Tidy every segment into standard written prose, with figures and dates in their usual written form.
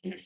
Hello,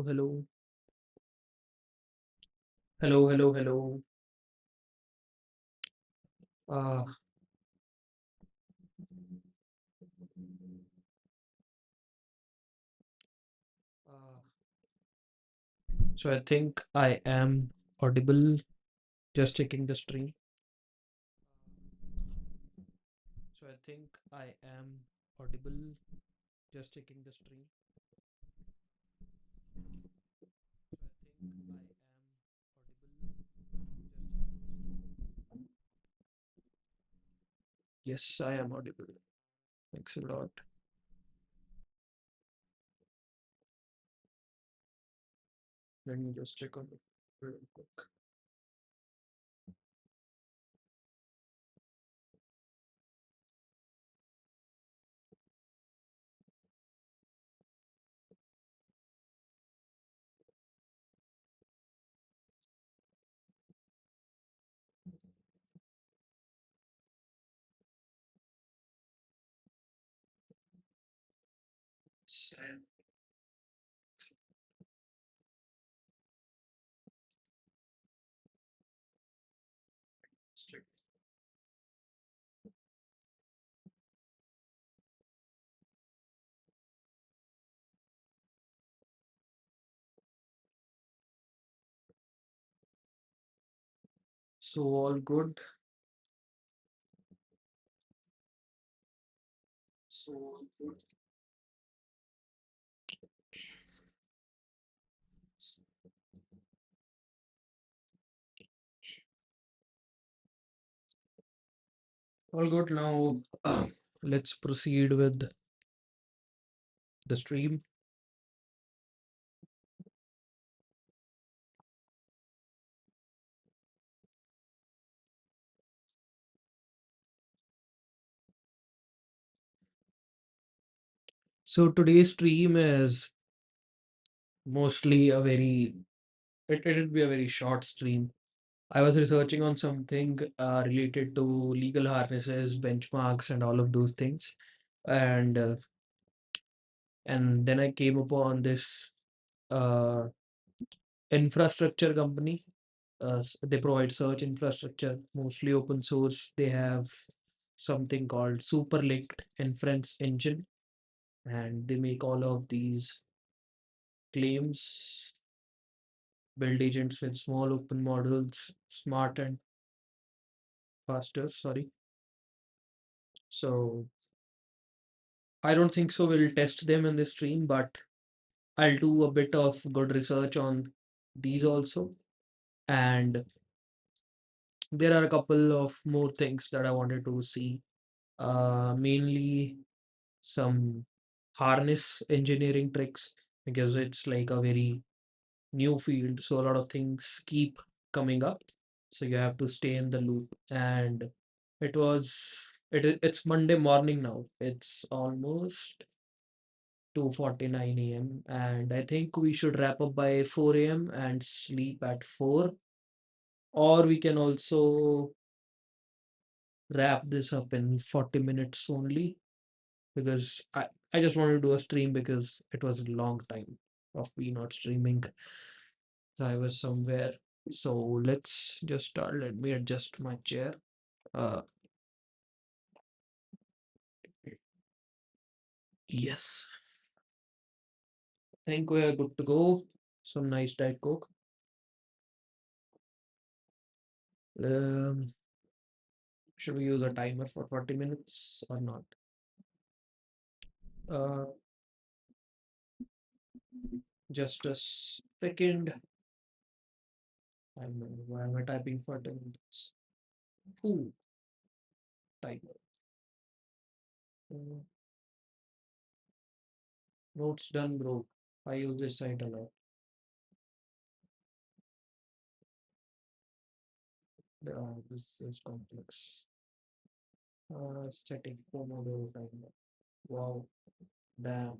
hello, hello, hello, hello. Uh, uh, so I think I am audible. Just checking the stream. So I think I am audible. Just checking the stream. So I think I am audible. Just checking the stream. Yes, I am audible. Thanks a lot. Let me just check on it real quick. Yes, I am. So all good. So all good. All good now. Let's proceed with the stream. So today's stream is mostly a very it'll be a very short stream. I was researching on something related to legal harnesses, benchmarks, and all of those things, and uh, and then I came upon this uh, infrastructure company. They provide search infrastructure, mostly open source. They have something called Superlinked Inference Engine, and they make all of these claims, build agents with small open models, smart and faster. Sorry. So I don't think so. We'll test them in this stream, but I'll do a bit of good research on these also. And there are a couple of more things that I wanted to see. Mainly some harness engineering tricks because it's like a very new field. So a lot of things keep coming up. So you have to stay in the loop. And it was it's Monday morning now. It's almost 2:49 a.m. and I think we should wrap up by 4 a.m. and sleep at 4. Or we can also wrap this up in 40 minutes only because I just wanted to do a stream because it was a long time of me not streaming. So I was somewhere. So let's just start. Let me adjust my chair. Uh, yes. Think we are good to go. Some nice Diet Coke. Um, should we use a timer for 40 minutes or not? Uh, just a second. Why am I typing for 10 minutes? Ooh, timer. Uh, notes done, bro. I use this site a lot. This is complex. Static Pomodoro timer. Wow, damn.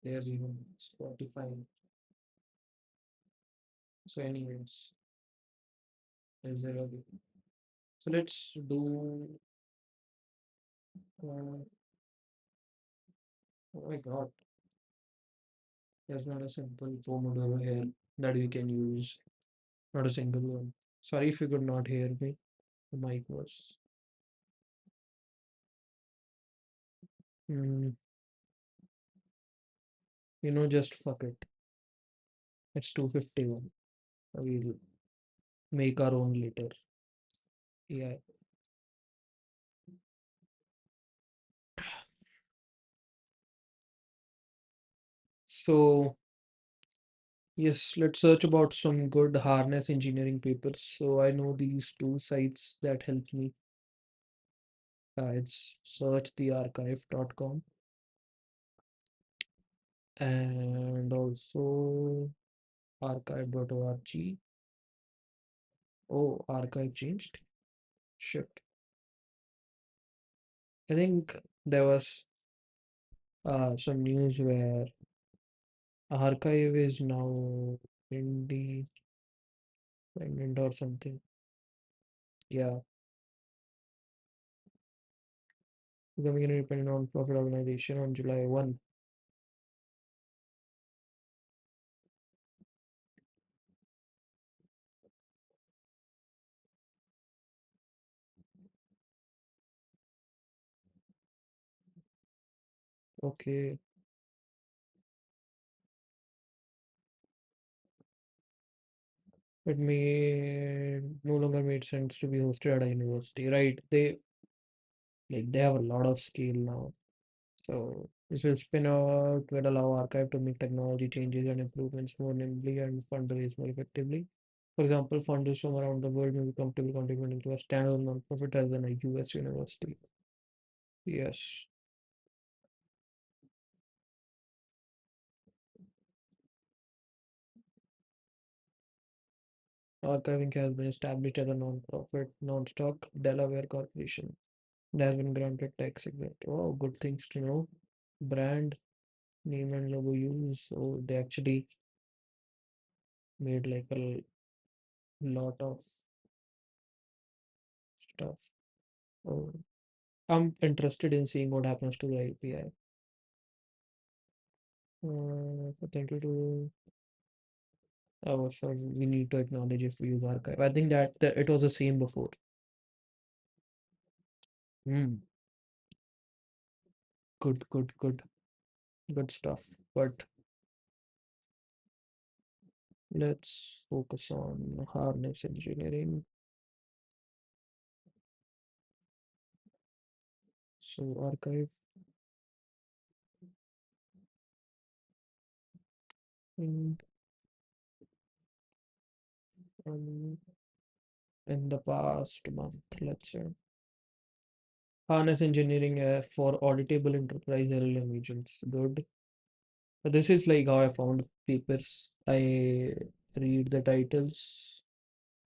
There's even Spotify. So, anyways, is there a so let's do. Uh, oh my god, there's not a simple Pomodoro here that we can use. Not a single one. Sorry if you could not hear me. The mic was. Mm, just fuck it. It's 2:51. We'll make our own later. Yeah. So, yes, let's search about some good harness engineering papers. So, I know these two sites that help me. It's searchthearchive.com and also archive.org. Oh, archive changed. Shit. I think there was some news where archive is now independent or something. Yeah, becoming an independent non-profit organization on July 1. Okay. It may no longer made sense to be hosted at a university, right? They have a lot of scale now. So this will spin out will allow archive to make technology changes and improvements more nimbly and fundraise more effectively. For example, funders from around the world may be comfortable contributing to a standalone nonprofit rather than a US university. Yes, archiving has been established as a non-profit, non-stock Delaware corporation. It has been granted tax exempt. Oh, good things to know. Brand, name, and logo use. Oh, they actually made like a lot of stuff. Oh, I'm interested in seeing what happens to the API. So thank you to so we need to acknowledge if we use archive. I think that it was the same before. Hmm. Good, good, good, good stuff. But let's focus on harness engineering. So archive in, um, in the past month, let's say. Harness engineering for auditable enterprise LLM agents. Good. But this is like how I found papers. I read the titles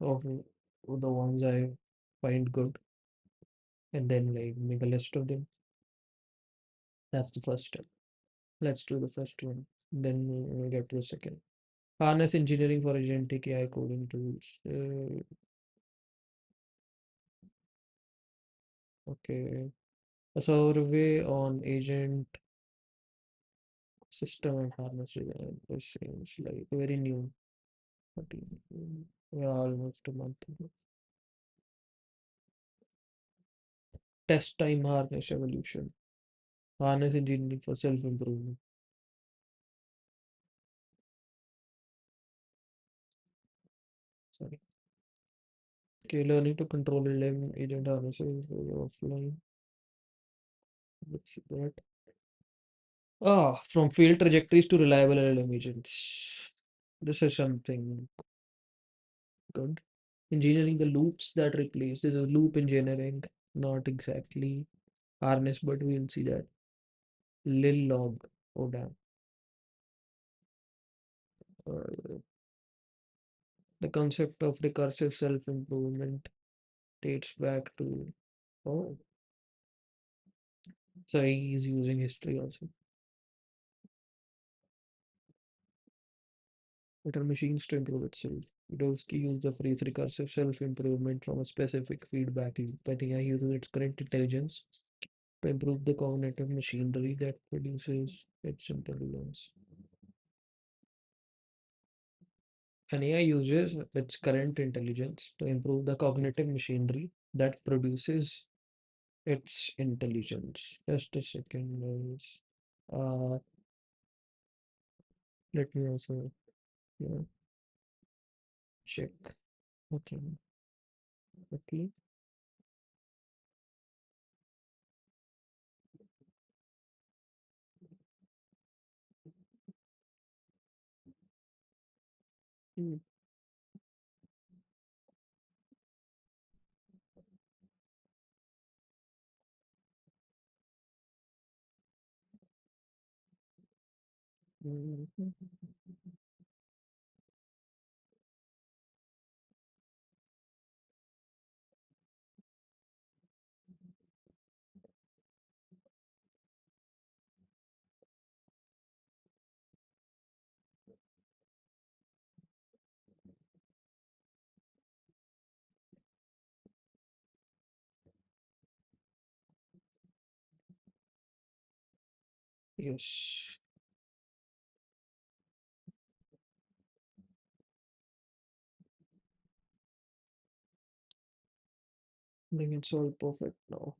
of the ones I find good and then like make a list of them. That's the first step. Let's do the first one. Then we'll get to the second. Harness engineering for agentic AI coding tools. Okay. A survey on agent system and harness design. This seems like very new. 13, yeah, almost a month ago. Test time harness evolution. Harness engineering for self-improvement. Sorry. Okay, learning to control LM agent harnesses offline. Let's see that. Ah, from failed trajectories to reliable LLM agents. This is something good. Engineering the loops that replace. This is loop engineering, not exactly harness, but we'll see that. Lil log. Oh damn. Uh, the concept of recursive self-improvement dates back to oh, so he's using history also. Better machines to improve itself. Dovsky used the phrase recursive self-improvement from a specific feedback loop. I think I uses its current intelligence to improve the cognitive machinery that produces its intelligence. An AI uses its current intelligence to improve the cognitive machinery that produces its intelligence. Just a second, guys. Uh, let me also, you know, check. Okay, quickly. Mm, mm, mm. Yes, I think it's all perfect now.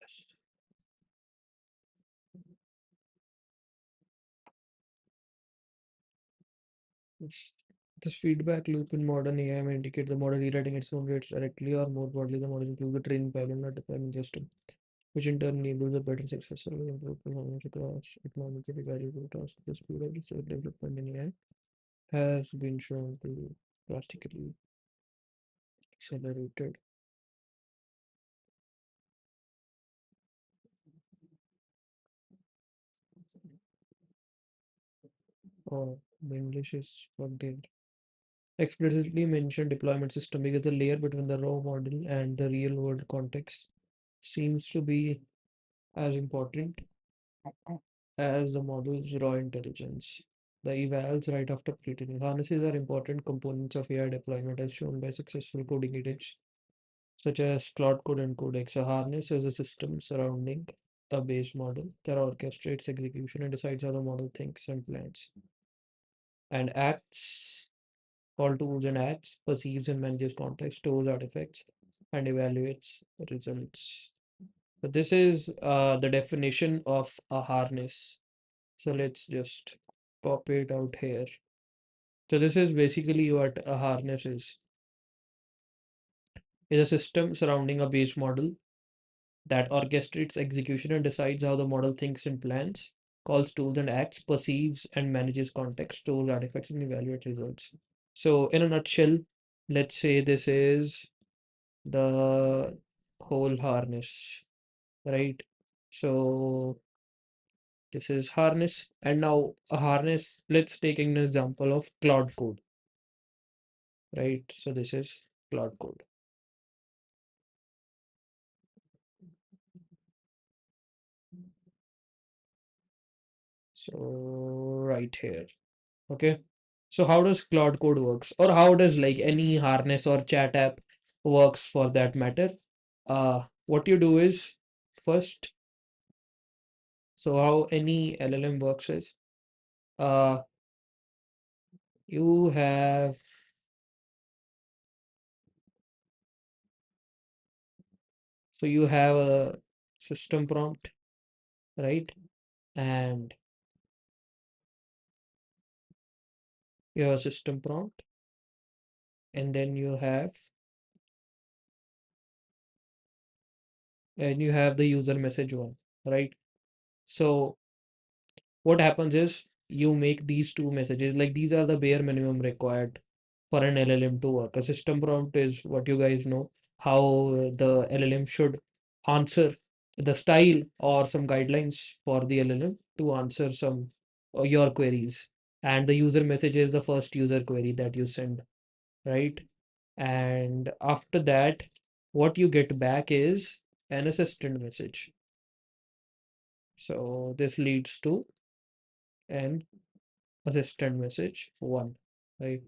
Yes. This this feedback loop in modern AI may indicate the model rewriting its own rates directly, or more broadly, the model includes a training pipeline, not deployment system, which in turn enables a better successful improved performance across economically valuable tasks. The speed of research development in AI has been shown to drastically accelerated. Oh, the English is plugged in. Explicitly mentioned deployment system because the layer between the raw model and the real world context seems to be as important as the model's raw intelligence. The evals right after pre-training. Harnesses are important components of AI deployment as shown by successful coding agents such as Claude Code and Codex. A harness is a system surrounding a base model that orchestrates execution and decides how the model thinks and plans. And acts, call tools and acts, perceives and manages context, stores artifacts, and evaluates results. So this is the definition of a harness. So let's just copy it out here. So this is basically what a harness is a system surrounding a base model that orchestrates execution and decides how the model thinks and plans, calls tools and acts, perceives and manages context, stores artifacts, and evaluates results. So in a nutshell, let's say this is the whole harness, right? So this is harness, and now a harness, let's take an example of Claude Code, right? So this is Claude Code. So right here. Okay. So how does Claude Code works? Or how does like any harness or chat app works for that matter? What you do is first, so how any LLM works is uh you have you have a system prompt, right? And you have a system prompt, and then you have the user message one, right? So what happens is you make these two messages, like these are the bare minimum required for an LLM to work. A system prompt is what you guys know how the LLM should answer, the style or some guidelines for the LLM to answer some your queries. And the user message is the first user query that you send, right? And after that, what you get back is an assistant message. So this leads to an assistant message one, right?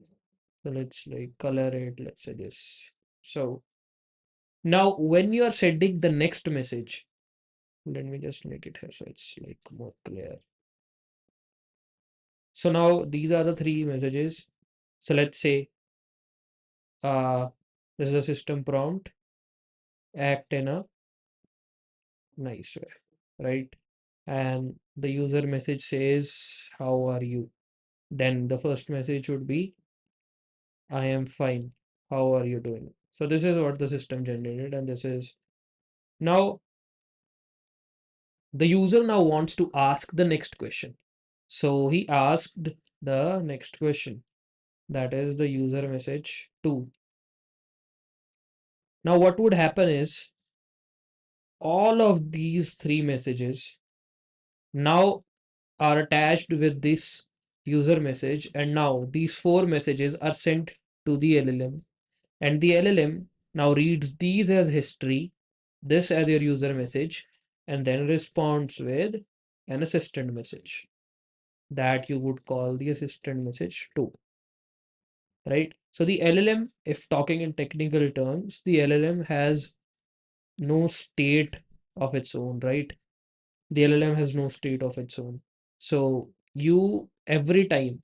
So let's like color it, let's say this. So now when you are sending the next message, let me just make it here so it's like more clear. So now these are the three messages. So let's say uh this is a system prompt, act in a nice way, right? And the user message says, how are you? Then the first message would be, I am fine. How are you doing? So this is what the system generated, and this is now the user now wants to ask the next question. So he asked the next question. That is the user message 2. Now what would happen is all of these three messages now are attached with this user message, and now these four messages are sent to the LLM, and the LLM now reads these as history, this as your user message, and then responds with an assistant message that you would call the assistant message 2, right? So the LLM, if talking in technical terms, the LLM has no state of its own, right? The LLM has no state of its own. So you every time,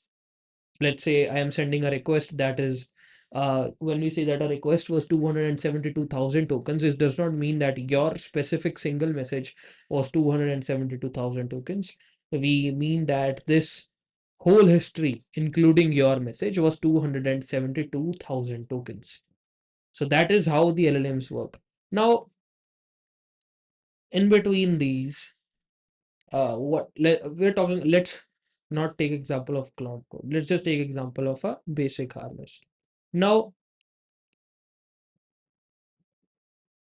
let's say I am sending a request that is when we say that a request was 272,000 tokens, it does not mean that your specific single message was 272,000 tokens. We mean that this whole history, including your message, was 272,000 tokens. So that is how the LLMs work. Now, in between these, we're talking, let's not take example of cloud code. Let's just take example of a basic harness. Now,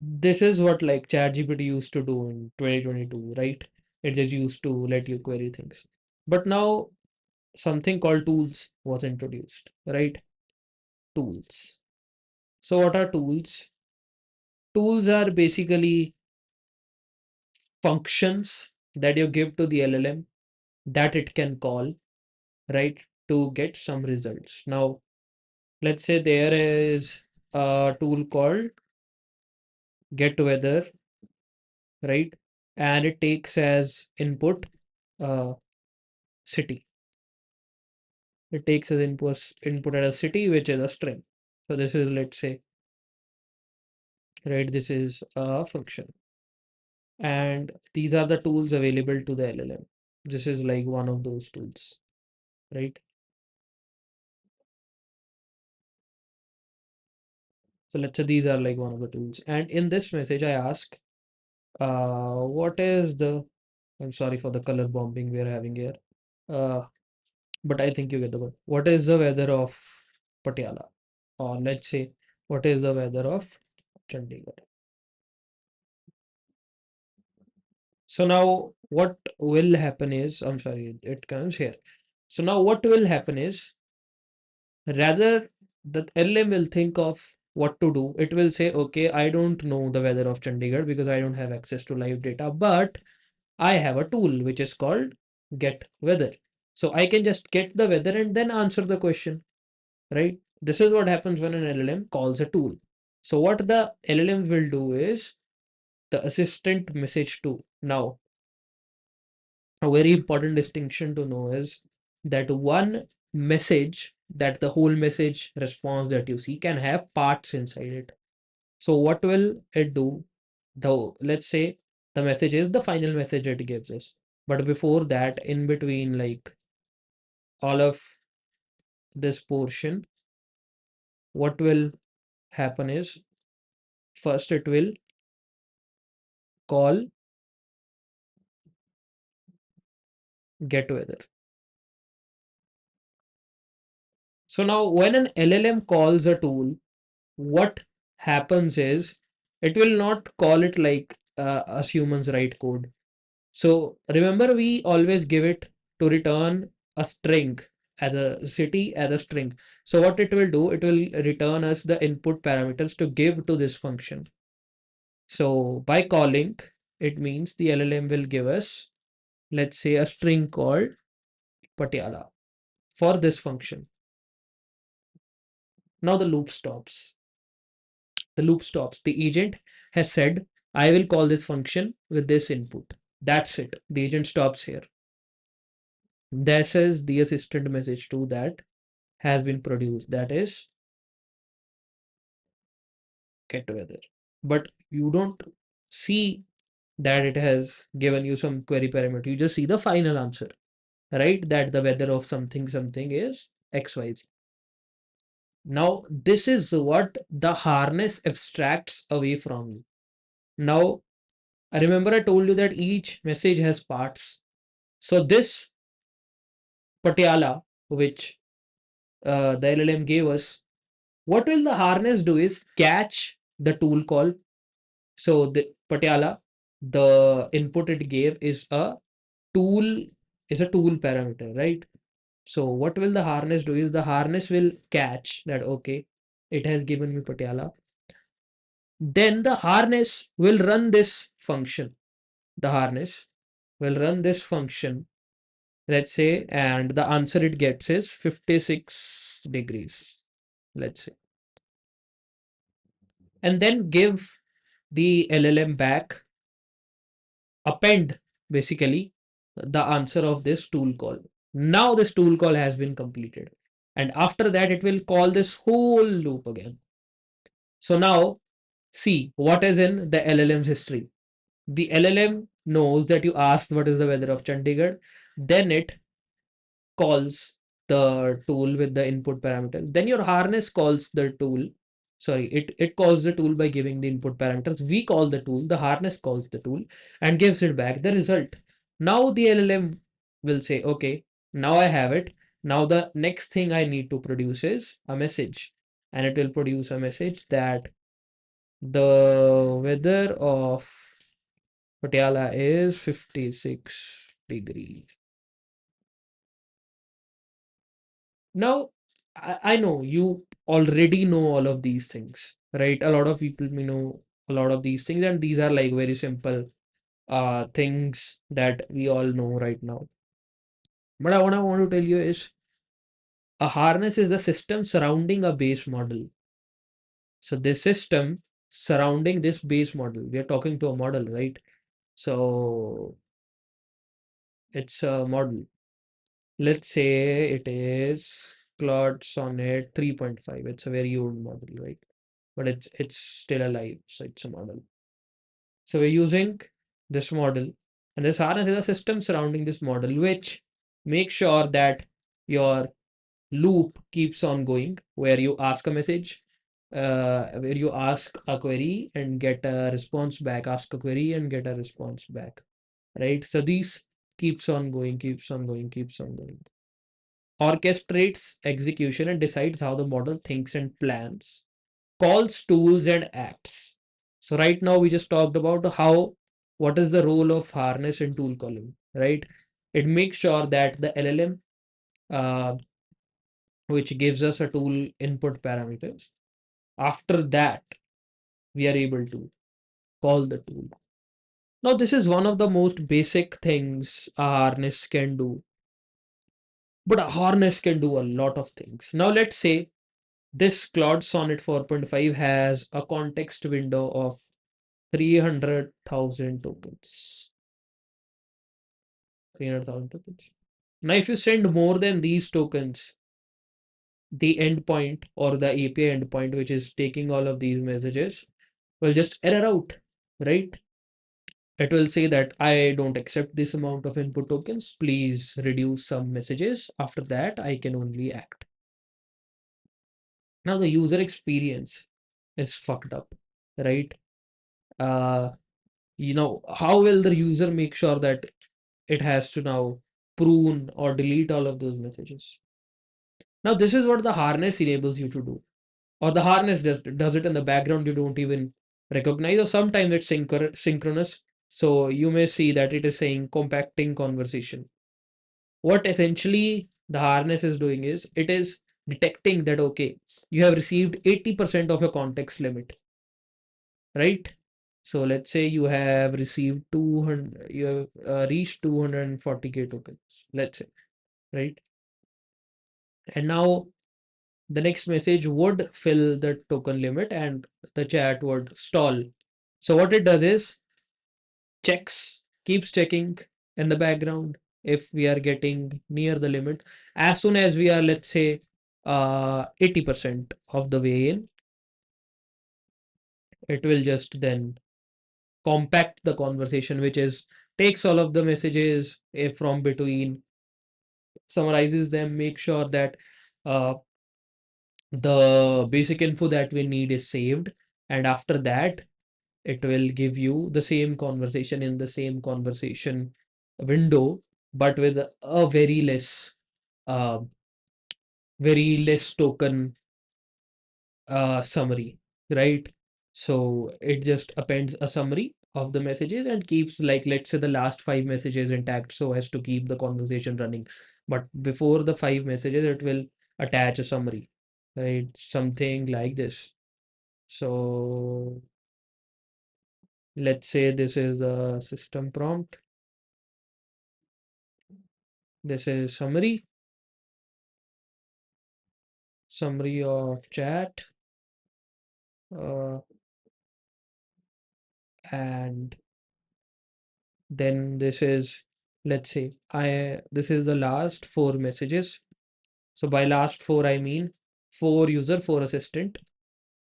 this is what like ChatGPT used to do in 2022, right? It just used to let you query things. But now something called tools was introduced, right? Tools. So what are tools? Tools are basically functions that you give to the LLM that it can call, right, to get some results. Now, let's say there is a tool called get weather, right? And it takes as input uh, city. It takes as input as a city, which is a string. So this is, let's say, right, this is a function. And these are the tools available to the LLM. This is like one of those tools, right? So let's say these are like one of the tools. And in this message, I ask, what is the, I'm sorry for the color bombing we're having here. Uh, but I think you get the word. What is the weather of Patiala? Or let's say, what is the weather of Chandigarh? So now what will happen is, I'm sorry, it comes here. So now what will happen is, rather the LM will think of what to do. It will say, okay, I don't know the weather of Chandigarh because I don't have access to live data, but I have a tool which is called get weather. So I can just get the weather and then answer the question, right? This is what happens when an LLM calls a tool. So what the LLM will do is the assistant message tool. Now, a very important distinction to know is that one message, that the whole message response that you see can have parts inside it. So what will it do? Though, let's say the message is the final message it gives us. But before that, in between, like all of this portion, what will happen is first it will call get weather. So now when an LLM calls a tool, what happens is it will not call it like us humans write code. So remember, we always give it to return a string as a city as a string. So what it will do, it will return us the input parameters to give to this function. So by calling, it means the LLM will give us, let's say, a string called Patiala for this function. Now the loop stops. The loop stops. The agent has said, I will call this function with this input. That's it. The agent stops here. This is the assistant message to that has been produced. That is get together. But you don't see that it has given you some query parameter. You just see the final answer, right? That the weather of something something is XYZ. Now, this is what the harness abstracts away from you. Now, I remember I told you that each message has parts. So this Patiala, which the LLM gave us, what will the harness do is catch the tool call. So the Patiala, the input it gave tool is a tool parameter, right? So what will the harness do is the harness will catch that, okay, it has given me Patiala. Then the harness will run this function. The harness will run this function, let's say, and the answer it gets is 56 degrees, let's say, and then give the LLM back, append basically the answer of this tool call. Now this tool call has been completed, and after that it will call this whole loop again. So now see what is in the LLM's history. The LLM knows that you asked what is the weather of Chandigarh, then it calls the tool with the input parameter. Then your harness calls the tool. Sorry, it calls the tool by giving the input parameters. We call the tool, the harness calls the tool and gives it back the result. Now the LLM will say, okay, now I have it. Now the next thing I need to produce is a message. And it will produce a message that the weather of Patiala is 56 degrees. Now, I know you already know all of these things, right? A lot of people may know a lot of these things, and these are like very simple things that we all know right now. But what I want to tell you is a harness is the system surrounding a base model. So this system surrounding this base model, we are talking to a model, right? So it's a model. Let's say it is Claude Sonnet 3.5. It's a very old model, right? But it's still alive, so it's a model. So we're using this model, and this harness is a system surrounding this model, which makes sure that your loop keeps on going, where you ask a message, where you ask a query and get a response back, ask a query and get a response back, right? So these keeps on going, keeps on going, keeps on going. Orchestrates execution and decides how the model thinks and plans, calls, tools, and acts. So right now we just talked about what is the role of harness and tool calling, right? It makes sure that the LLM, uh, which gives us a tool input parameters, after that we are able to call the tool. Now this is one of the most basic things a harness can do, but a harness can do a lot of things. Now let's say this Claude Sonnet 4.5 has a context window of 300,000 tokens. 300,000 tokens. Now, if you send more than these tokens, the endpoint or the API endpoint, which is taking all of these messages, will just error out, right? It will say that I don't accept this amount of input tokens. Please reduce some messages. After that, I can only act. Now, the user experience is fucked up, right? Uh, how will the user make sure that it has to now prune or delete all of those messages? Now, this is what the harness enables you to do, or the harness does it in the background. You don't even recognize, or sometimes it's synchronous. So you may see that it is saying compacting conversation. What essentially the harness is doing is it is detecting that, okay, you have received 80% of your context limit, right? So let's say you have received 200, you have reached 240k tokens, let's say, right? And now the next message would fill the token limit and the chat would stall. So what it does is keeps checking in the background if we are getting near the limit. As soon as we are, let's say, 80% of the way in, it will just then compact the conversation, which is takes all of the messages from between, summarizes them, make sure that uh, the basic info that we need is saved, and after that it will give you the same conversation in the same conversation window, but with a uh, very less token summary, right? So it just appends a summary of the messages and keeps, like, let's say the last five messages intact so as to keep the conversation running. But before the five messages, it will attach a summary, right? Something like this. So let's say this is a system prompt. This is summary of chat, uh, and then this is, let's say, this is the last four messages. So by last four, I mean four user, four assistant,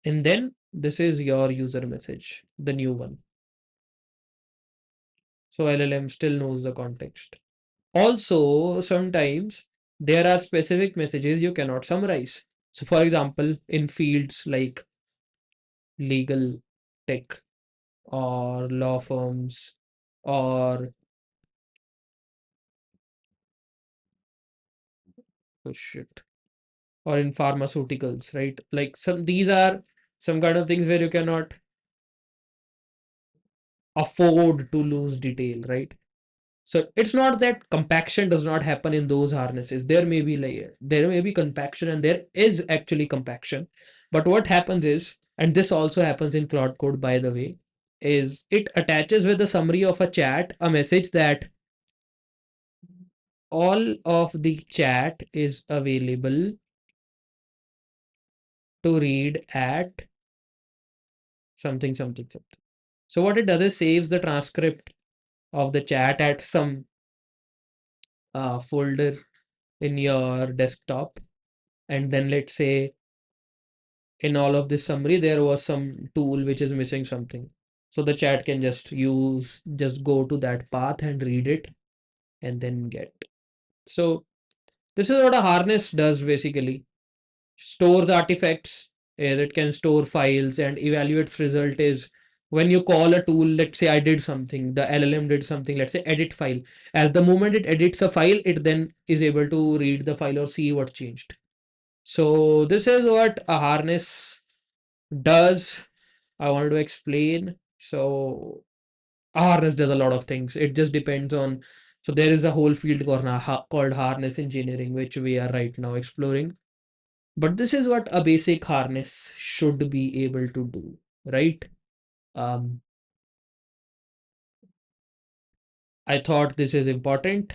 and then this is your user message, the new one. So LLM still knows the context. Also, sometimes There are specific messages you cannot summarize. So, for example, in fields like legal tech or law firms or oh shit, or in pharmaceuticals, right? Like some these are some kind of things where you cannot afford to lose detail, right? So it's not that compaction does not happen in those harnesses. There may be compaction and there is actually compaction. But what happens is, and this also happens in Cloud Code by the way, is it attaches with the summary of a chat a message that all of the chat is available to read at something something something. So what it does is saves the transcript of the chat at some folder in your desktop, and then let's say in all of this summary there was some tool which is missing something, so the chat can just go to that path and read it and then get. So this is what a harness does basically. Stores artifacts, it can store files and evaluates result is when you call a tool, let's say I did something, the LLM did something, let's say edit file. At the moment it edits a file, it then is able to read the file or see what changed. So this is what a harness does. I wanted to explain. So a harness does a lot of things. It just depends on. So there is a whole field called harness engineering, which we are right now exploring. But this is what a basic harness should be able to do, right? Um, I thought this is important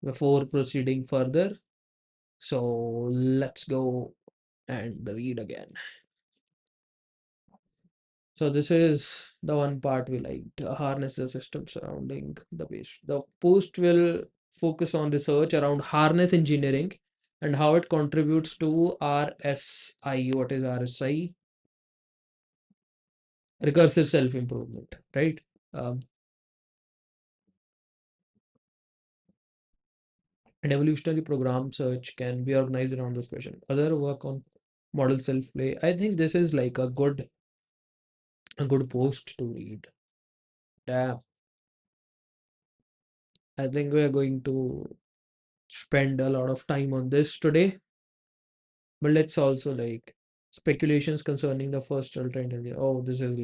before proceeding further. So let's go and read again. So this is the one part we liked. Harness the system surrounding the base. The post will focus on research around harness engineering and how it contributes to RSI. What is RSI? Recursive self-improvement, right? Um, and evolutionary program search can be organized around this question. Other work on model self-play. I think this is like a good post to read. Damn. I think we are going to spend a lot of time on this today. But let's also like speculations concerning the first ultra intelligence. Oh, this was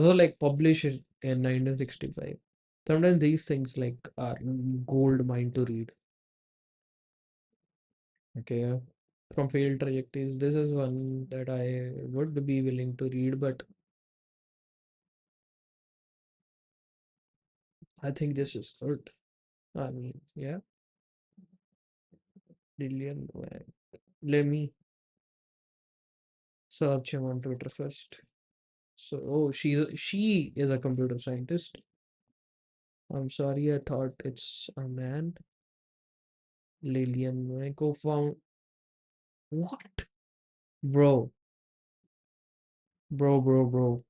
like published in 1965. Sometimes these things like are gold mine to read. Okay. From failed trajectories. This is one that I would be willing to read, but I think this is good. I mean, yeah, Lillian Wang. Let me search him on Twitter first. So, oh, she is a computer scientist. I'm sorry, I thought it's a man. Lillian Wang co-found. What? Bro, bro.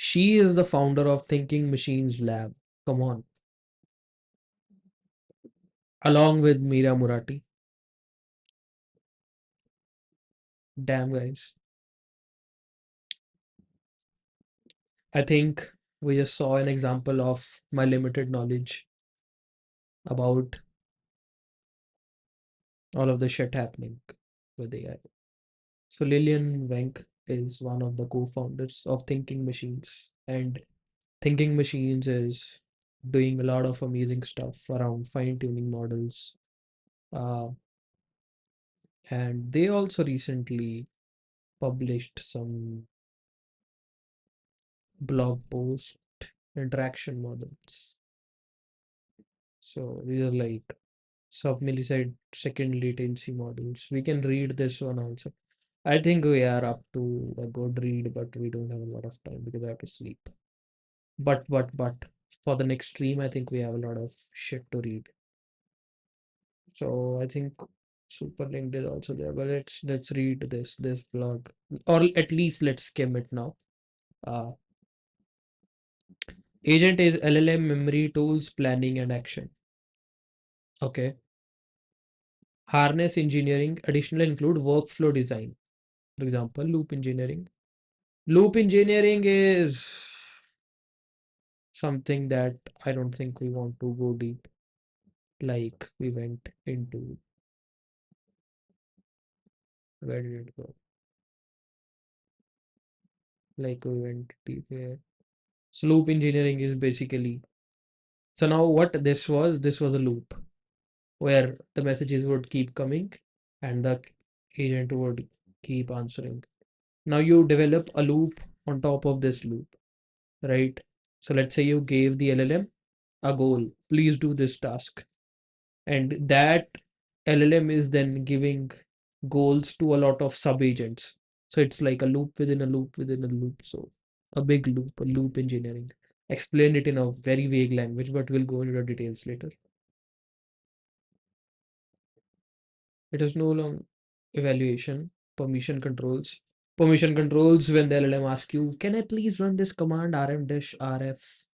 She is the founder of Thinking Machines Lab. Come on. Along with Meera Murati. Damn, guys. I think we just saw an example of my limited knowledge about all of the shit happening with AI. So Lillian Wenck is one of the co-founders of Thinking Machines, and Thinking Machines is doing a lot of amazing stuff around fine-tuning models. Uh, and they also recently published some blog post interaction models. So these are like sub-millisecond latency models. We can read this one also. I think we are up to a good read, but we don't have a lot of time because I have to sleep. But for the next stream, I think we have a lot of shit to read. So I think super linked is also there. But let's read this blog, or at least let's skim it now. Uh, Agent is LLM memory tools planning and action. Okay. Harness engineering additional include workflow design. For example, loop engineering. Loop engineering is something that I don't think we want to go deep like we went into. Where did it go? Like we went deep here. So loop engineering is basically, so now what this was a loop where the messages would keep coming and the agent would keep answering. Now you develop a loop on top of this loop, right? So let's say you gave the LLM a goal, please do this task. And that LLM is then giving goals to a lot of sub agents. So it's like a loop within a loop within a loop. So a big loop, a loop engineering. Explain it in a very vague language, but we'll go into the details later. It is no longer evaluation, permission controls. Permission controls when the LLM asks you, can I please run this command rm-rf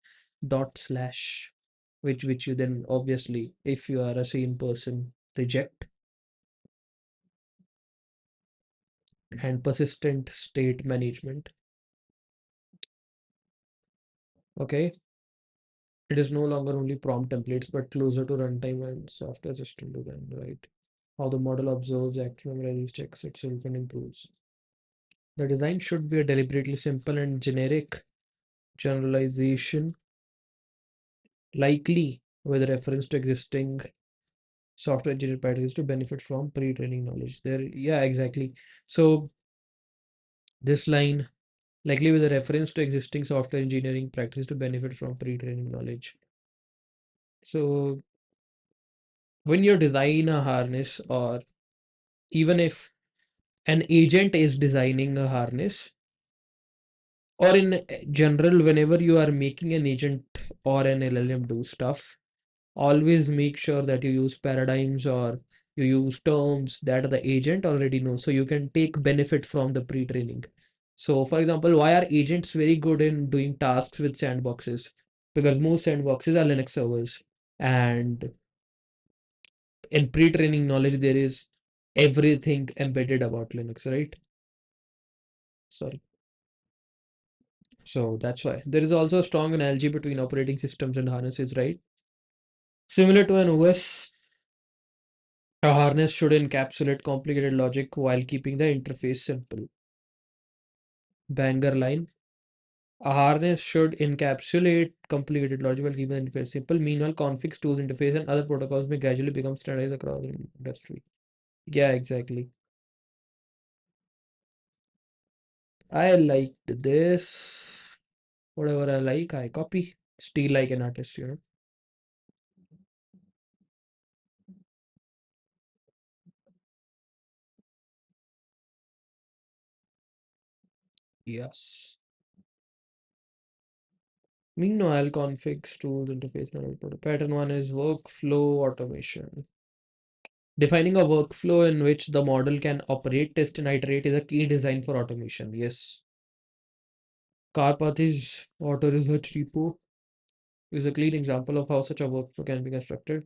dot slash, which you then obviously, if you are a sane person, reject. And persistent state management. Okay, it is no longer only prompt templates, but closer to runtime and software system design, right? How the model observes, actual memories, checks itself, and improves. The design should be a deliberately simple and generic generalization, likely with reference to existing software engineering practices to benefit from pre-training knowledge. There, yeah, exactly. So this line, likely with a reference to existing software engineering practices to benefit from pre-training knowledge. So when you design a harness, or even if an agent is designing a harness, or in general, whenever you are making an agent or an LLM do stuff, always make sure that you use paradigms or you use terms that the agent already knows so you can take benefit from the pre-training. So for example, why are agents very good in doing tasks with sandboxes? Because most sandboxes are Linux servers, and in pre-training knowledge there is everything embedded about Linux, right? Sorry. So that's why there is also a strong analogy between operating systems and harnesses, right? Similar to an OS, a harness should encapsulate complicated logic while keeping the interface simple. Banger line. A harness should encapsulate complicated logic while keeping the interface simple. Meanwhile, configs, tools, interface, and other protocols may gradually become standardized across the industry. Yeah, exactly. I liked this. Whatever I like, I copy. Steal like an artist, you know. Yes. Meanwhile, configs, tools, interface, and other pattern one is workflow automation. Defining a workflow in which the model can operate, test, and iterate is a key design for automation. Yes. Carpath is auto research repo is a clean example of how such a workflow can be constructed.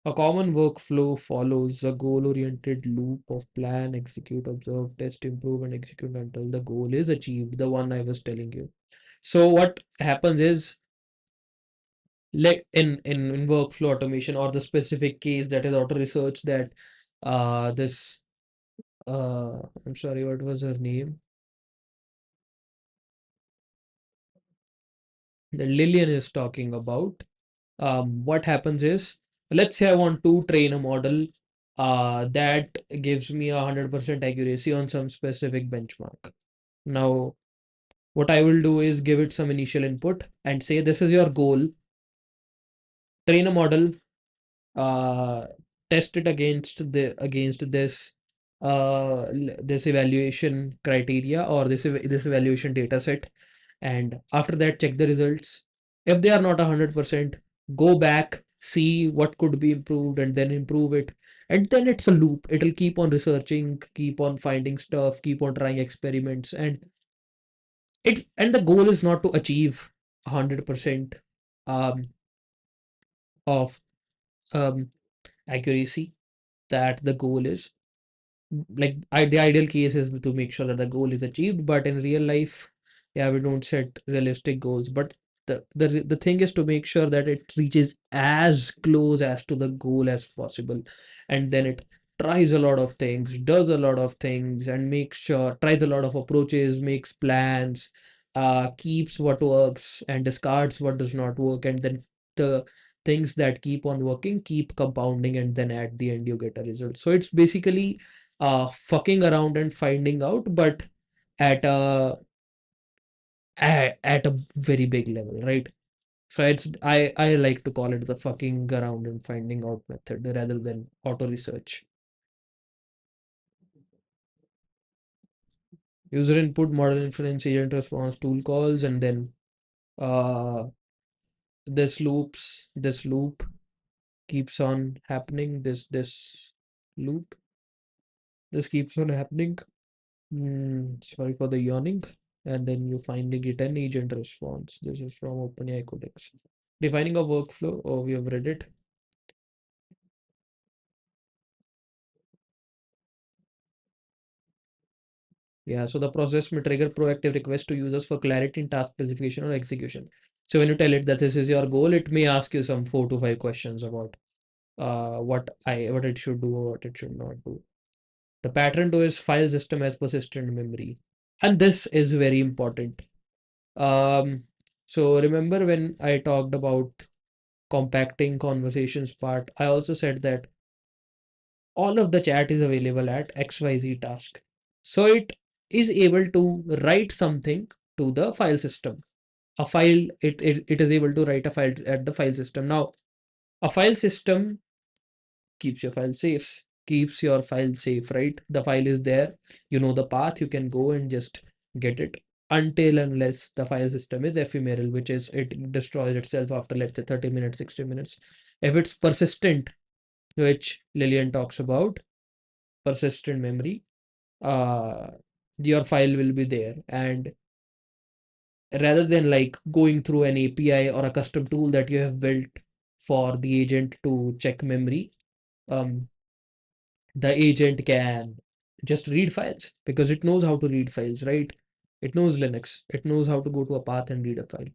A common workflow follows a goal-oriented loop of plan, execute, observe, test, improve, and execute until the goal is achieved, the one I was telling you. So what happens is, in workflow automation, or the specific case that is auto research, that this I'm sorry, what was her name? That Lillian is talking about. What happens is, let's say I want to train a model that gives me 100% accuracy on some specific benchmark. Now, what I will do is give it some initial input and say, this is your goal. Train a model, uh, test it against this this evaluation criteria, or this evaluation data set, and after that check the results. If they are not 100%, go back, see what could be improved, and then improve it. And then it's a loop. It'll keep on researching, keep on finding stuff, keep on trying experiments, and the goal is not to achieve 100% um, of um, accuracy that the goal is. Like the ideal case is to make sure that the goal is achieved, but in real life, yeah, we don't set realistic goals. But the thing is to make sure that it reaches as close as to the goal as possible, and then it tries a lot of things, does a lot of things, and makes sure tries a lot of approaches, makes plans, keeps what works and discards what does not work, and then the things that keep on working keep compounding, and then at the end you get a result. So it's basically fucking around and finding out, but at at a very big level, right? So I like to call it the fucking around and finding out method rather than auto research. User input, model inference, agent response, tool calls, and then uh this loop keeps on happening. This loop this keeps on happening. Sorry for the yawning. And then you finally get an agent response. This is from OpenAI Codex. Defining a workflow. Oh, we have read it. Yeah, so the process may trigger proactive requests to users for clarity in task specification or execution. So when you tell it that this is your goal, it may ask you some 4 to 5 questions about what it should do or what it should not do. The pattern to is file system as persistent memory. And this is very important. Um, so remember when I talked about compacting conversations part, I also said that all of the chat is available at XYZ task. So it is able to write something to the file system. A file, it is able to write a file at the file system. Now, a file system keeps your file safe, keeps your file safe, right? The file is there, you know the path, you can go and just get it until unless the file system is ephemeral, which is it destroys itself after let's say 30 minutes, 60 minutes. If it's persistent, which Lillian talks about, persistent memory, uh, your file will be there. And rather than like going through an API or a custom tool that you have built for the agent to check memory, um, the agent can just read files because it knows how to read files, right? It knows Linux. It knows how to go to a path and read a file.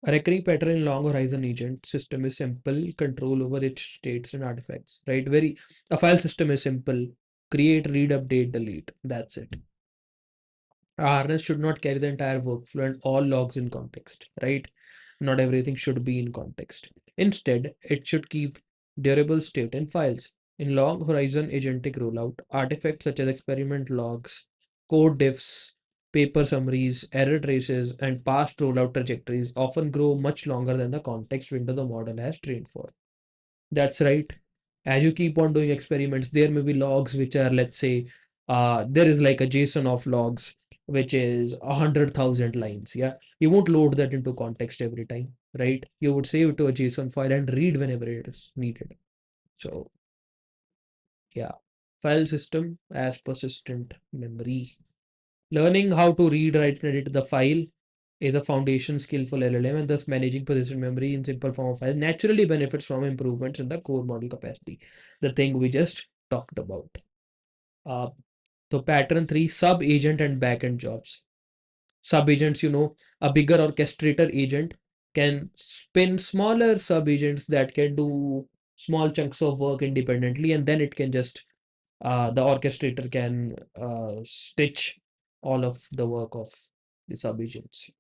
A recurring pattern in long horizon agent system is simple control over its states and artifacts, right? A file system is simple. Create, read, update, delete. That's it. A harness should not carry the entire workflow and all logs in context, right? Not everything should be in context. Instead, it should keep durable state in files. In long horizon agentic rollout, artifacts such as experiment logs, code diffs, paper summaries, error traces, and past rollout trajectories often grow much longer than the context window the model has trained for. That's right. As you keep on doing experiments, there may be logs which are, let's say, there is like a JSON of logs, which is 100,000 lines. Yeah. You won't load that into context every time, right? You would save it to a JSON file and read whenever it is needed. So, yeah. File system as persistent memory. Learning how to read, write, and edit the file is a foundation skill for LLM, and thus managing persistent memory in simple form of file naturally benefits from improvements in the core model capacity, the thing we just talked about. Uh, so pattern three, sub-agent and backend jobs. Sub-agents, a bigger orchestrator agent can spin smaller sub-agents that can do small chunks of work independently, and then it can just the orchestrator can stitch all of the work of the sub-agents.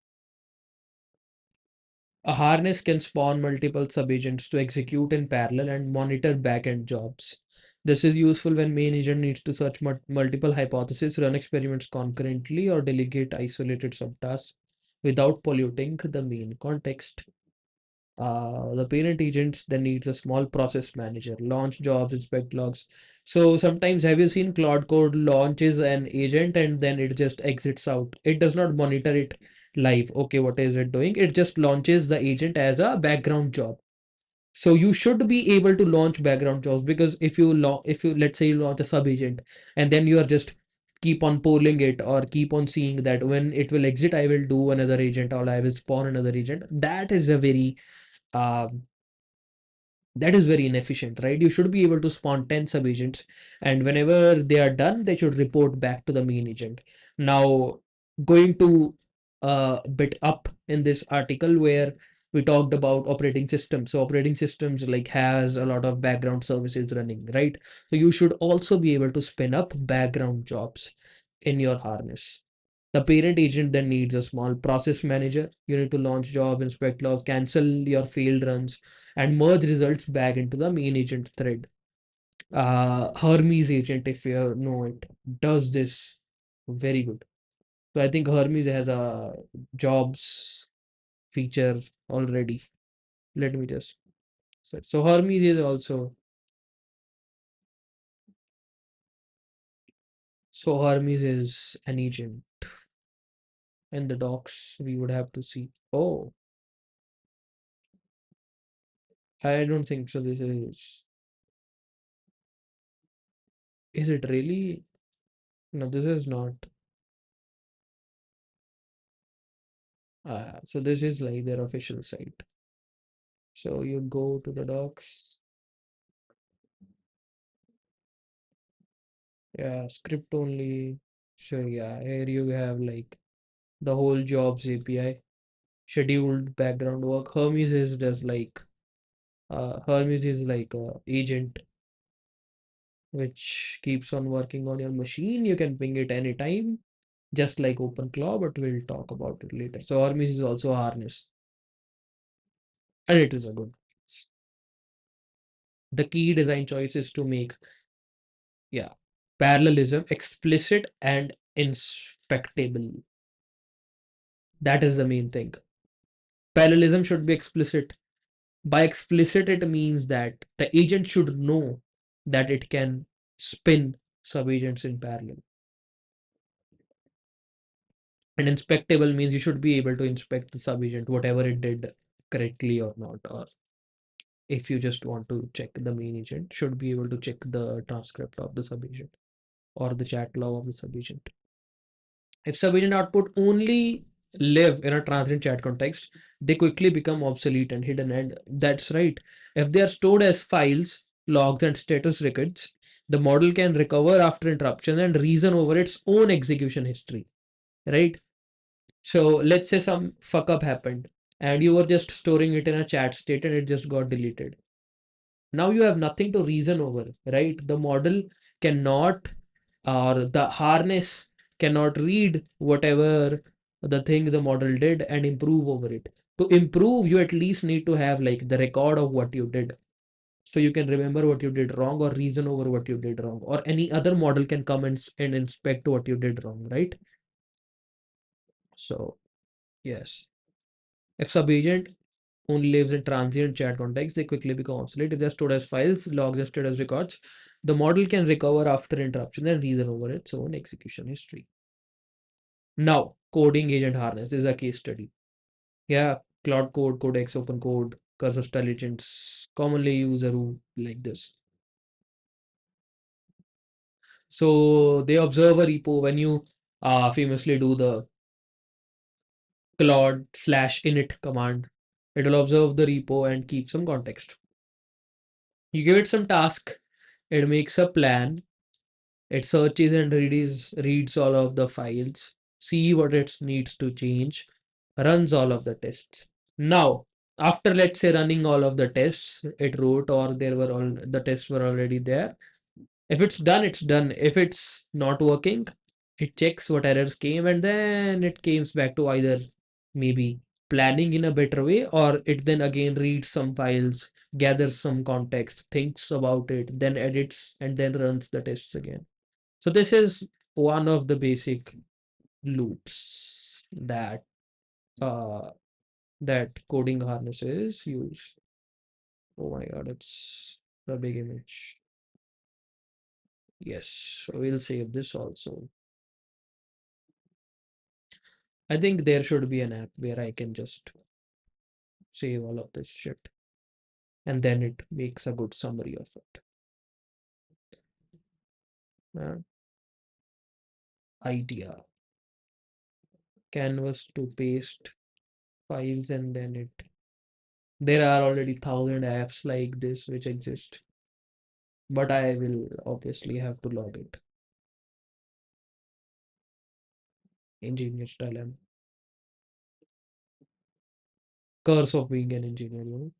A harness can spawn multiple subagents to execute in parallel and monitor backend jobs. This is useful when main agent needs to search multiple hypotheses, run experiments concurrently, or delegate isolated subtasks without polluting the main context. The parent agent then needs a small process manager, launch jobs, inspect logs. So sometimes have you seen Claude Code launches an agent and then it just exits out? It does not monitor it live. Okay, what is it doing? It just launches the agent as a background job. So you should be able to launch background jobs because if you let's say you launch a sub agent and then you are just keep on polling it or keep on seeing that when it will exit, I will do another agent or I will spawn another agent. Um, that is very inefficient, right? You should be able to spawn 10 sub agents, and whenever they are done, they should report back to the main agent. Now, going to a bit up in this article where we talked about operating systems. So operating systems like has a lot of background services running, right? So you should also be able to spin up background jobs in your harness. The parent agent then needs a small process manager. You need to launch job, inspect logs, cancel your failed runs, and merge results back into the main agent thread. Hermes agent, if you know it, does this very good. So I think Hermes has a jobs feature already. Let me just search. So Hermes is also, so Hermes is an agent in the docs. We would have to see. Oh, I don't think so. This is it really? No, this is not. So this is like their official site. So you go to the docs. Yeah, script only. So yeah, here you have like the whole jobs API, scheduled background work. Hermes is just like Hermes is like a agent which keeps on working on your machine. You can ping it anytime, just like OpenClaw, but we'll talk about it later. So Hermes is also a harness, and it is a good. The key design choice is to make, yeah, parallelism explicit and inspectable. That is the main thing. Parallelism should be explicit. By explicit, it means that the agent should know that it can spin subagents in parallel. And inspectable means you should be able to inspect the subagent, whatever it did correctly or not. Or if you just want to check the main agent, should be able to check the transcript of the subagent or the chat log of the subagent. If subagent output only live in a transient chat context, they quickly become obsolete and hidden. And that's right. If they are stored as files, logs, and status records, the model can recover after interruption and reason over its own execution history. Right? So let's say some fuck up happened and you were just storing it in a chat state and it just got deleted. Now you have nothing to reason over, right? The model cannot, or the harness cannot read whatever the thing the model did and improve over it. To improve, you at least need to have like the record of what you did. So you can remember what you did wrong or reason over what you did wrong, or any other model can come and inspect what you did wrong, right? So, yes. If subagent only lives in transient chat context, they quickly become obsolete. If they're stored as files, logs are stored as records, the model can recover after interruption and reason over its own execution history. Now, coding agent harness is a case study. Yeah, Cloud Code, Codex, Open Code, Cursor style agents commonly use a rule like this. So they observe a repo when you famously do the Claude slash init command. It will observe the repo and keep some context. You give it some task, it makes a plan, it searches and reads all of the files, see what it needs to change, runs all of the tests. Now, after let's say running all of the tests it wrote, or there were all the tests were already there. If it's done, it's done. If it's not working, it checks what errors came and then it comes back to either maybe planning in a better way, or it then again reads some files, gathers some context, thinks about it, then edits and then runs the tests again. So this is one of the basic loops uh that coding harnesses use. Oh my god, it's a big image. Yes, so we'll save this also. I think there should be an app where I can just save all of this shit and then it makes a good summary of it. Uh, idea. Canvas to paste files and then it. There are already 1,000 apps like this which exist, but I will obviously have to log it. Engineer's dilemma. Curse of being an engineer, you know.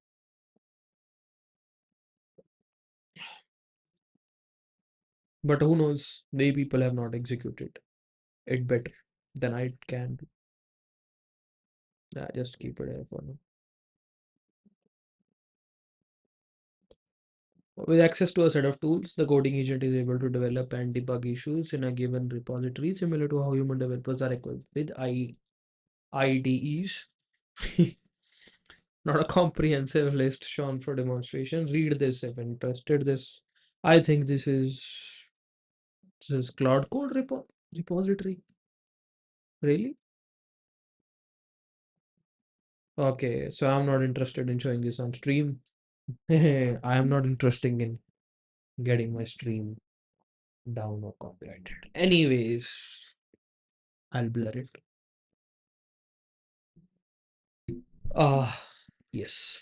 But who knows? Maybe people have not executed it better than I can do. Yeah, just keep it there for now. With access to a set of tools, the coding agent is able to develop and debug issues in a given repository, similar to how human developers are equipped with IDEs. Not a comprehensive list shown for demonstration. Read this if interested. I think this is Cloud Code repository. Really? Okay, so I'm not interested in showing this on stream. I am not interested in getting my stream down or copyrighted. Anyways, I'll blur it. Ah, yes.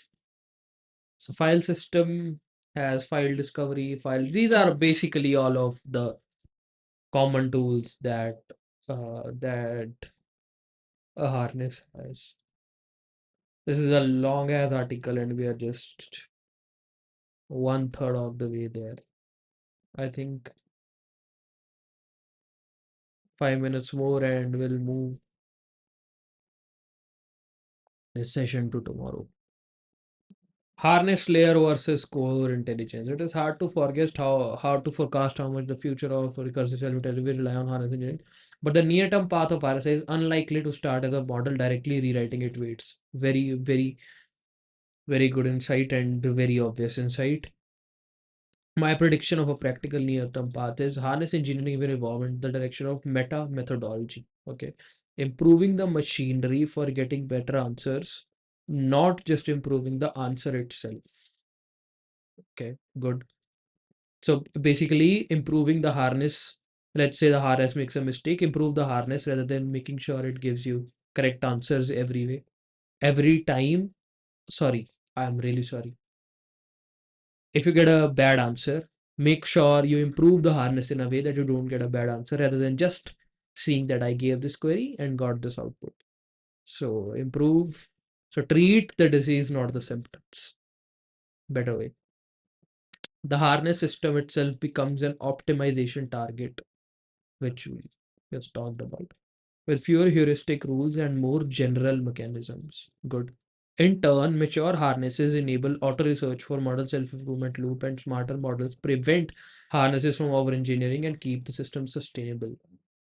So file system has file discovery, file. These are basically all of the common tools that a harness has. This is a long ass article, and we are just one third of the way there. I think 5 minutes more, and we'll move this session to tomorrow. Harness layer versus core intelligence. It is hard to forecast how much the future of recursive self-intelligence will rely on harness engineering. But the near-term path of RSI is unlikely to start as a model directly rewriting its weights. Very, very, very good insight and very obvious insight. My prediction of a practical near-term path is harness engineering will evolve in the direction of meta methodology. Okay. Improving the machinery for getting better answers, not just improving the answer itself. Okay, good. So basically improving the harness. Let's say the harness makes a mistake, improve the harness rather than making sure it gives you correct answers every way. Every time. Sorry, I'm really sorry. If you get a bad answer, make sure you improve the harness in a way that you don't get a bad answer rather than just seeing that I gave this query and got this output. So improve. So treat the disease, not the symptoms. Better way. The harness system itself becomes an optimization target, which we just talked about, with fewer heuristic rules and more general mechanisms. Good. In turn, mature harnesses enable auto research for model self improvement loop, and smarter models prevent harnesses from over engineering and keep the system sustainable.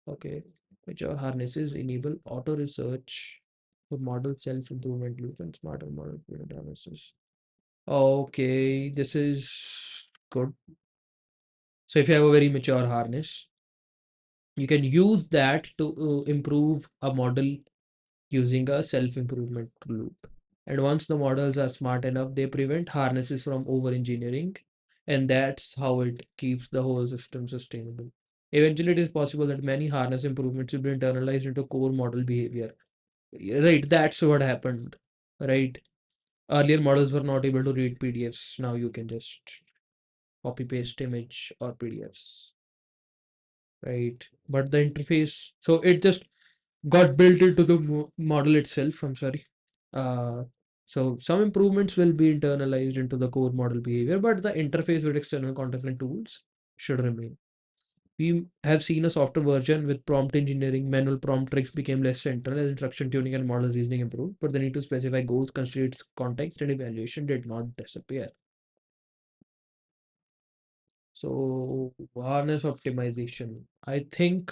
Okay. Mature harnesses enable auto research for model self improvement loop, and smarter model prevent harnesses. Okay, this is good. So if you have a very mature harness, you can use that to improve a model using a self-improvement loop. And once the models are smart enough, they prevent harnesses from over-engineering, and that's how it keeps the whole system sustainable. Eventually, it is possible that many harness improvements will be internalized into core model behavior. Right, that's what happened. Right. Earlier models were not able to read PDFs. Now you can just copy paste image or PDFs. Right. But the interface, so it just got built into the model itself. I'm sorry. Uh, so some improvements will be internalized into the core model behavior, but the interface with external context and tools should remain. We have seen a softer version with prompt engineering. Manual prompt tricks became less central as instruction tuning and model reasoning improved, but the need to specify goals, constraints, context, and evaluation did not disappear. So harness optimization. I think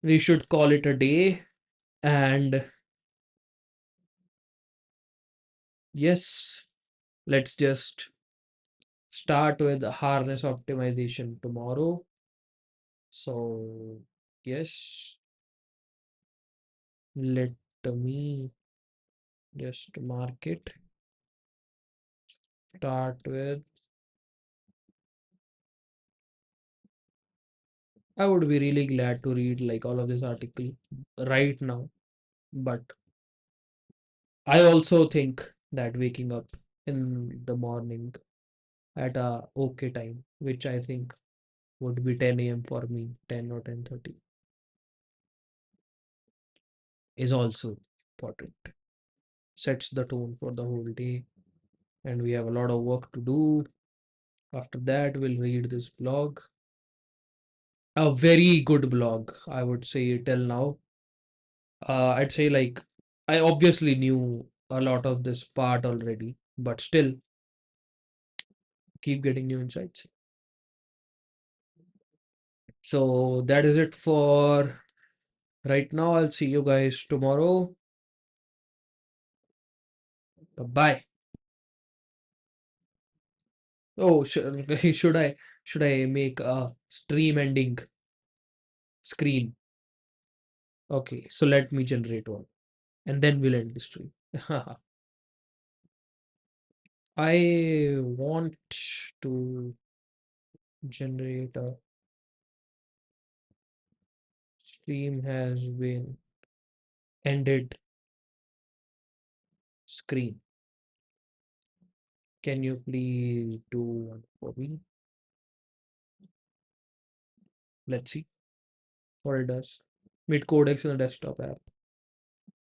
we should call it a day. And yes, let's just start with harness optimization tomorrow. So, yes, let me just mark it. Start with I would be really glad to read like all of this article right now. But I also think that waking up in the morning at a okay time, which I think would be 10 a.m. for me, 10 or 10:30, is also important. Sets the tone for the whole day, and we have a lot of work to do. After that, we'll read this blog. A very good blog, I would say till now. I'd say like I obviously knew a lot of this part already, but still keep getting new insights. So that is it for right now. I'll see you guys tomorrow. Bye bye. Oh, should I make a stream ending screen? Okay, so let me generate one, and then we'll end the stream. I want to generate a stream has been ended screen. Can you please do one for me? Let's see what it does. Meet Codex in the desktop app.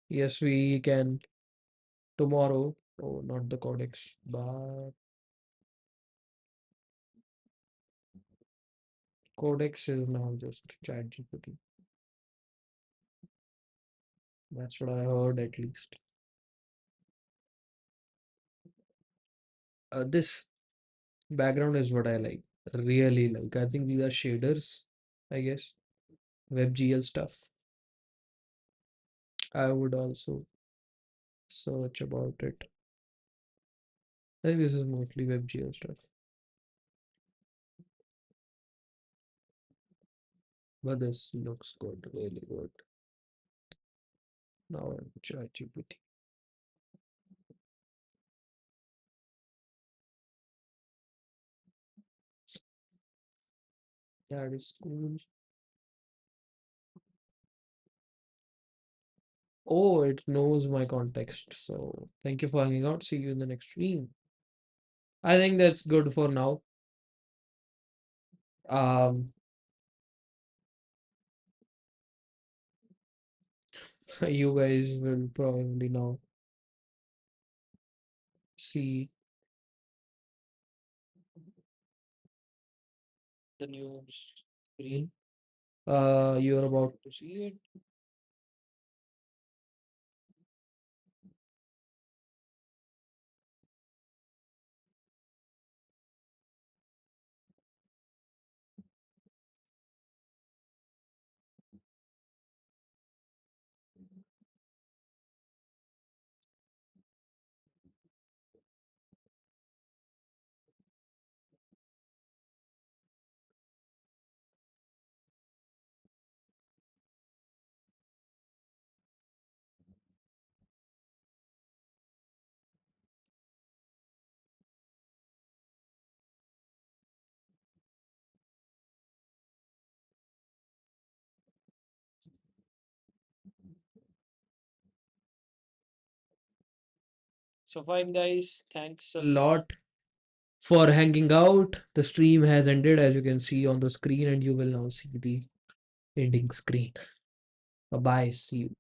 Yes, we can tomorrow. Oh, not the Codex, but Codex is now just ChatGPT. That's what I heard at least. This background is what I like. Really like. I think these are shaders, I guess. WebGL stuff. I would also search about it. I think this is mostly WebGL stuff. But this looks good, really good. Now I'm ChatGPT. That is cool. Oh, it knows my context. So thank you for hanging out. See you in the next stream. I think that's good for now. Um, you guys will probably now see the new screen. You're about to see it. So fine, guys. Thanks a lot for hanging out. The stream has ended, as you can see on the screen, and you will now see the ending screen. Bye bye. See you.